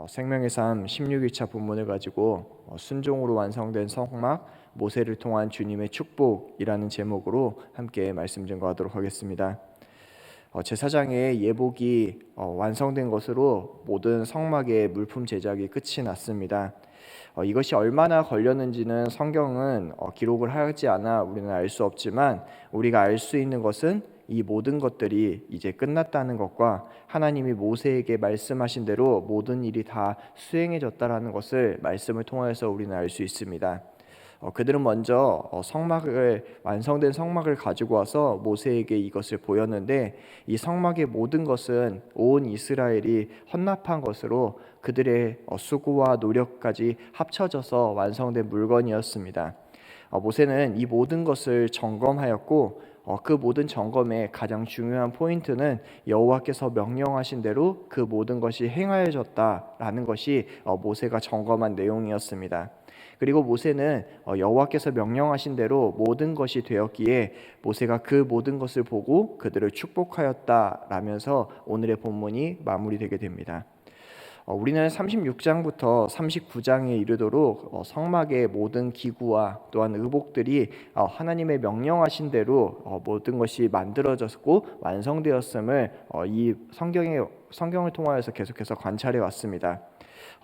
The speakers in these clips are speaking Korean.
생명의 삶 16일차 본문을 가지고 순종으로 완성된 성막, 모세를 통한 주님의 축복이라는 제목으로 함께 말씀 증거하도록 하겠습니다. 제사장의 예복이 완성된 것으로 모든 성막의 물품 제작이 끝이 났습니다. 이것이 얼마나 걸렸는지는 성경은 기록을 하지 않아 우리는 알 수 없지만, 우리가 알 수 있는 것은 이 모든 것들이 이제 끝났다는 것과 하나님이 모세에게 말씀하신 대로 모든 일이 다 수행해졌다라는 것을 말씀을 통해서 우리는 알 수 있습니다. 그들은 먼저 완성된 성막을 가지고 와서 모세에게 이것을 보였는데, 이 성막의 모든 것은 온 이스라엘이 헌납한 것으로 그들의 수고와 노력까지 합쳐져서 완성된 물건이었습니다. 모세는 이 모든 것을 점검하였고, 그 모든 점검의 가장 중요한 포인트는 여호와께서 명령하신 대로 그 모든 것이 행하여졌다라는 것이 모세가 점검한 내용이었습니다. 그리고 모세는 여호와께서 명령하신 대로 모든 것이 되었기에 모세가 그 모든 것을 보고 그들을 축복하였다라면서 오늘의 본문이 마무리되게 됩니다. 우리는 36장부터 39장에 이르도록 성막의 모든 기구와 또한 의복들이 하나님의 명령하신 대로 모든 것이 만들어졌고 완성되었음을 이 성경을 통하여서 계속해서 관찰해 왔습니다.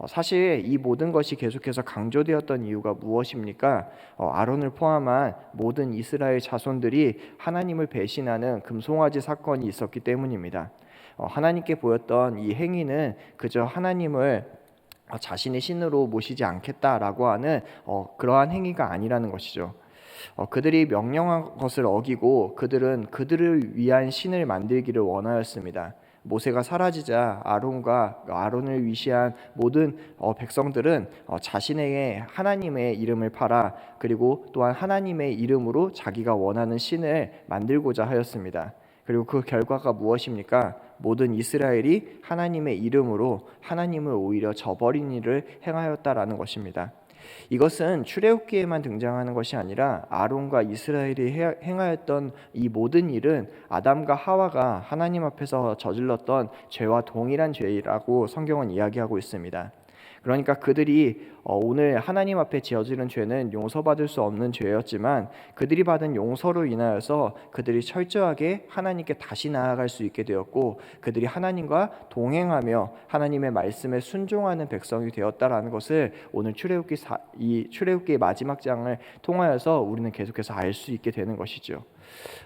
사실 이 모든 것이 계속해서 강조되었던 이유가 무엇입니까? 아론을 포함한 모든 이스라엘 자손들이 하나님을 배신하는 금송아지 사건이 있었기 때문입니다. 하나님께 보였던 이 행위는 그저 하나님을 자신의 신으로 모시지 않겠다라고 하는 그러한 행위가 아니라는 것이죠. 그들이 명령한 것을 어기고 그들은 그들을 위한 신을 만들기를 원하였습니다. 모세가 사라지자 아론을 위시한 모든 백성들은 자신에게 하나님의 이름을 팔아 그리고 또한 하나님의 이름으로 자기가 원하는 신을 만들고자 하였습니다. 그리고 그 결과가 무엇입니까? 모든 이스라엘이 하나님의 이름으로 하나님을 오히려 저버린 일을 행하였다라는 것입니다. 이것은 출애굽기에만 등장하는 것이 아니라 아론과 이스라엘이 행하였던 이 모든 일은 아담과 하와가 하나님 앞에서 저질렀던 죄와 동일한 죄라고 성경은 이야기하고 있습니다. 그러니까 그들이 오늘 하나님 앞에 저지른 죄는 용서받을 수 없는 죄였지만, 그들이 받은 용서로 인하여서 그들이 철저하게 하나님께 다시 나아갈 수 있게 되었고, 그들이 하나님과 동행하며 하나님의 말씀에 순종하는 백성이 되었다라는 것을 오늘 출애굽기의 마지막 장을 통하여서 우리는 계속해서 알 수 있게 되는 것이죠.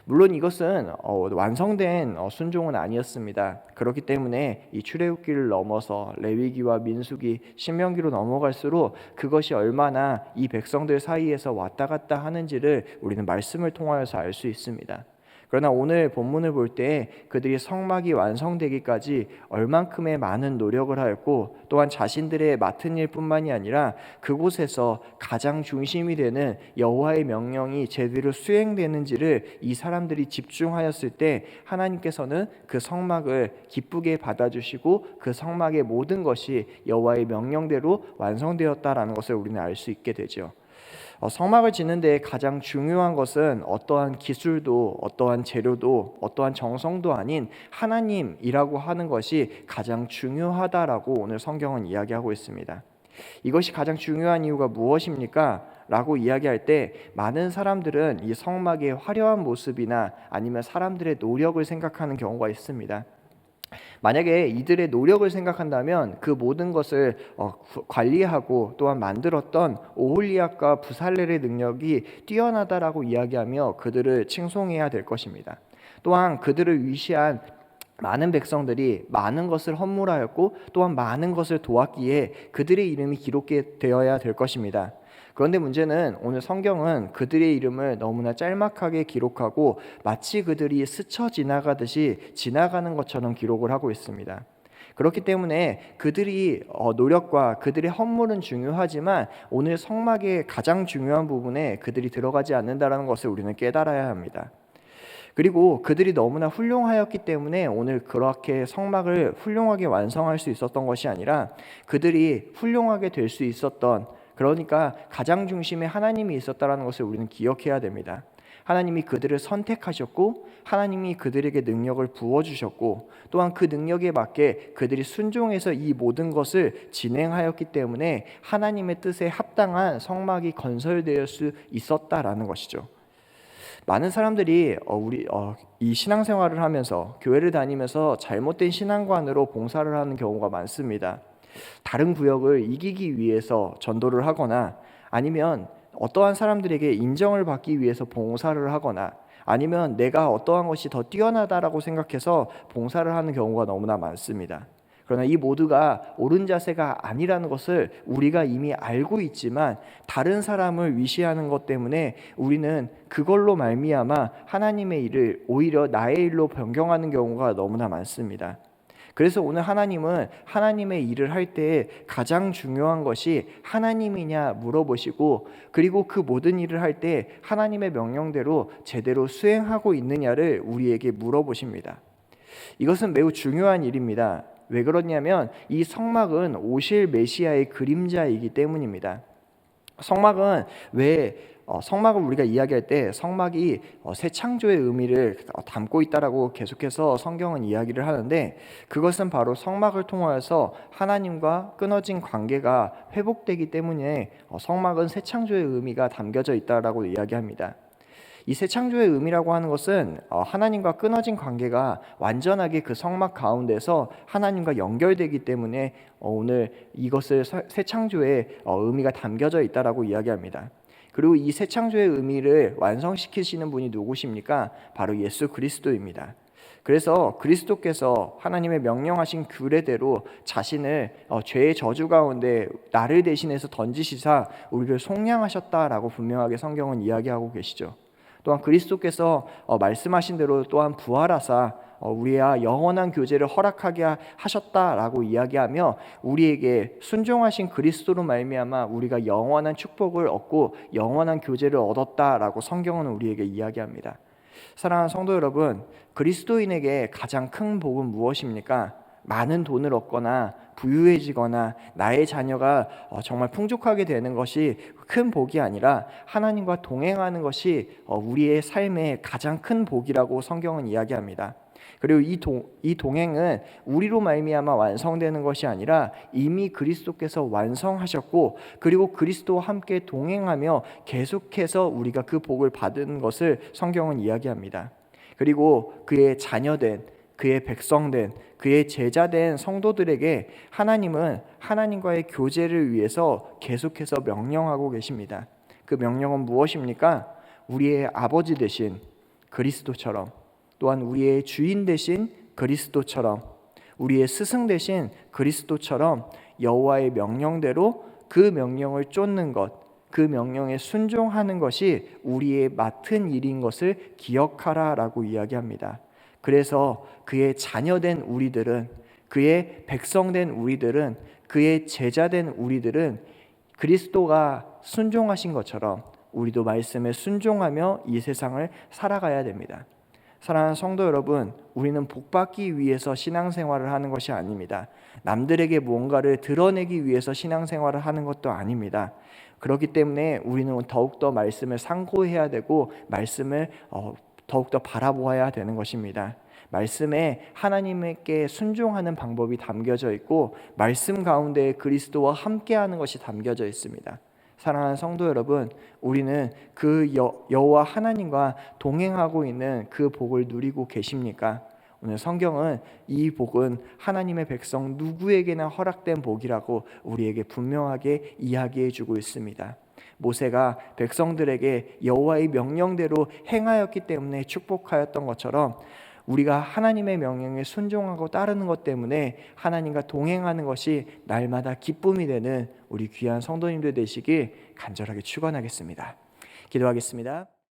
물론 이것은 완성된 순종은 아니었습니다. 그렇기 때문에 이 출애굽기를 넘어서 레위기와 민수기, 신명기로 넘어갈수록 그것이 얼마나 이 백성들 사이에서 왔다 갔다 하는지를 우리는 말씀을 통하여서 알 수 있습니다. 그러나 오늘 본문을 볼 때 그들이 성막이 완성되기까지 얼만큼의 많은 노력을 하였고, 또한 자신들의 맡은 일뿐만이 아니라 그곳에서 가장 중심이 되는 여호와의 명령이 제대로 수행되는지를 이 사람들이 집중하였을 때 하나님께서는 그 성막을 기쁘게 받아주시고 그 성막의 모든 것이 여호와의 명령대로 완성되었다라는 것을 우리는 알 수 있게 되죠. 성막을 짓는 데 가장 중요한 것은 어떠한 기술도 어떠한 재료도 어떠한 정성도 아닌 하나님이라고 하는 것이 가장 중요하다라고 오늘 성경은 이야기하고 있습니다. 이것이 가장 중요한 이유가 무엇입니까? 라고 이야기할 때 많은 사람들은 이 성막의 화려한 모습이나 아니면 사람들의 노력을 생각하는 경우가 있습니다. 만약에 이들의 노력을 생각한다면 그 모든 것을 관리하고 또한 만들었던 오홀리압과 부살렐의 능력이 뛰어나다라고 이야기하며 그들을 칭송해야 될 것입니다. 또한 그들을 위시한 많은 백성들이 많은 것을 헌물하였고 또한 많은 것을 도왔기에 그들의 이름이 기록되어야 될 것입니다. 그런데 문제는 오늘 성경은 그들의 이름을 너무나 짤막하게 기록하고 마치 그들이 스쳐 지나가듯이 지나가는 것처럼 기록을 하고 있습니다. 그렇기 때문에 그들이 노력과 그들의 헌물은 중요하지만 오늘 성막의 가장 중요한 부분에 그들이 들어가지 않는다는 것을 우리는 깨달아야 합니다. 그리고 그들이 너무나 훌륭하였기 때문에 오늘 그렇게 성막을 훌륭하게 완성할 수 있었던 것이 아니라, 그들이 훌륭하게 될 수 있었던, 그러니까 가장 중심에 하나님이 있었다는 것을 우리는 기억해야 됩니다. 하나님이 그들을 선택하셨고 하나님이 그들에게 능력을 부어주셨고 또한 그 능력에 맞게 그들이 순종해서 이 모든 것을 진행하였기 때문에 하나님의 뜻에 합당한 성막이 건설될 수 있었다라는 것이죠. 많은 사람들이 이 신앙생활을 하면서 교회를 다니면서 잘못된 신앙관으로 봉사를 하는 경우가 많습니다. 다른 구역을 이기기 위해서 전도를 하거나 아니면 어떠한 사람들에게 인정을 받기 위해서 봉사를 하거나 아니면 내가 어떠한 것이 더 뛰어나다라고 생각해서 봉사를 하는 경우가 너무나 많습니다. 그러나 이 모두가 옳은 자세가 아니라는 것을 우리가 이미 알고 있지만 다른 사람을 위시하는 것 때문에 우리는 그걸로 말미암아 하나님의 일을 오히려 나의 일로 변경하는 경우가 너무나 많습니다. 그래서 오늘 하나님은 하나님의 일을 할 때 가장 중요한 것이 하나님이냐 물어보시고 그리고 그 모든 일을 할 때 하나님의 명령대로 제대로 수행하고 있느냐를 우리에게 물어보십니다. 이것은 매우 중요한 일입니다. 왜 그러냐면 이 성막은 오실 메시아의 그림자이기 때문입니다. 성막은 성막을 우리가 이야기할 때 성막이 새 창조의 의미를 담고 있다라고 계속해서 성경은 이야기를 하는데 그것은 바로 성막을 통하여서 하나님과 끊어진 관계가 회복되기 때문에 성막은 새 창조의 의미가 담겨져 있다라고 이야기합니다. 이 새 창조의 의미라고 하는 것은 하나님과 끊어진 관계가 완전하게 그 성막 가운데서 하나님과 연결되기 때문에 오늘 이것을 새 창조의 의미가 담겨져 있다라고 이야기합니다. 그리고 이 새 창조의 의미를 완성시키시는 분이 누구십니까? 바로 예수 그리스도입니다. 그래서 그리스도께서 하나님의 명령하신 규례대로 자신을 죄의 저주 가운데 나를 대신해서 던지시사 우리를 속량하셨다라고 분명하게 성경은 이야기하고 계시죠. 또한 그리스도께서 말씀하신 대로 또한 부활하사 우리와 영원한 교제를 허락하게 하셨다라고 이야기하며 우리에게 순종하신 그리스도로 말미암아 우리가 영원한 축복을 얻고 영원한 교제를 얻었다라고 성경은 우리에게 이야기합니다. 사랑하는 성도 여러분, 그리스도인에게 가장 큰 복은 무엇입니까? 많은 돈을 얻거나 부유해지거나 나의 자녀가 정말 풍족하게 되는 것이 큰 복이 아니라 하나님과 동행하는 것이 우리의 삶의 가장 큰 복이라고 성경은 이야기합니다. 그리고 이 동행은 우리로 말미암아 완성되는 것이 아니라 이미 그리스도께서 완성하셨고 그리고 그리스도와 함께 동행하며 계속해서 우리가 그 복을 받은 것을 성경은 이야기합니다. 그리고 그의 자녀된 그의 백성된 그의 제자된 성도들에게 하나님은 하나님과의 교제를 위해서 계속해서 명령하고 계십니다. 그 명령은 무엇입니까? 우리의 아버지 되신 그리스도처럼 또한 우리의 주인 되신 그리스도처럼 우리의 스승 되신 그리스도처럼 여호와의 명령대로 그 명령을 쫓는 것, 그 명령에 순종하는 것이 우리의 맡은 일인 것을 기억하라라고 이야기합니다. 그래서 그의 자녀된 우리들은 그의 백성된 우리들은 그의 제자된 우리들은 그리스도가 순종하신 것처럼 우리도 말씀에 순종하며 이 세상을 살아가야 됩니다. 사랑하는 성도 여러분, 우리는 복받기 위해서 신앙생활을 하는 것이 아닙니다. 남들에게 무언가를 드러내기 위해서 신앙생활을 하는 것도 아닙니다. 그렇기 때문에 우리는 더욱더 말씀을 상고해야 되고 말씀을 더욱더 바라보아야 되는 것입니다. 말씀에 하나님께 순종하는 방법이 담겨져 있고 말씀 가운데 그리스도와 함께하는 것이 담겨져 있습니다. 사랑하는 성도 여러분, 우리는 그 여호와 하나님과 동행하고 있는 그 복을 누리고 계십니까? 오늘 성경은 이 복은 하나님의 백성 누구에게나 허락된 복이라고 우리에게 분명하게 이야기해 주고 있습니다. 모세가 백성들에게 여호와의 명령대로 행하였기 때문에 축복하였던 것처럼 우리가 하나님의 명령에 순종하고 따르는 것 때문에 하나님과 동행하는 것이 날마다 기쁨이 되는 우리 귀한 성도님들 되시길 간절하게 축원하겠습니다. 기도하겠습니다.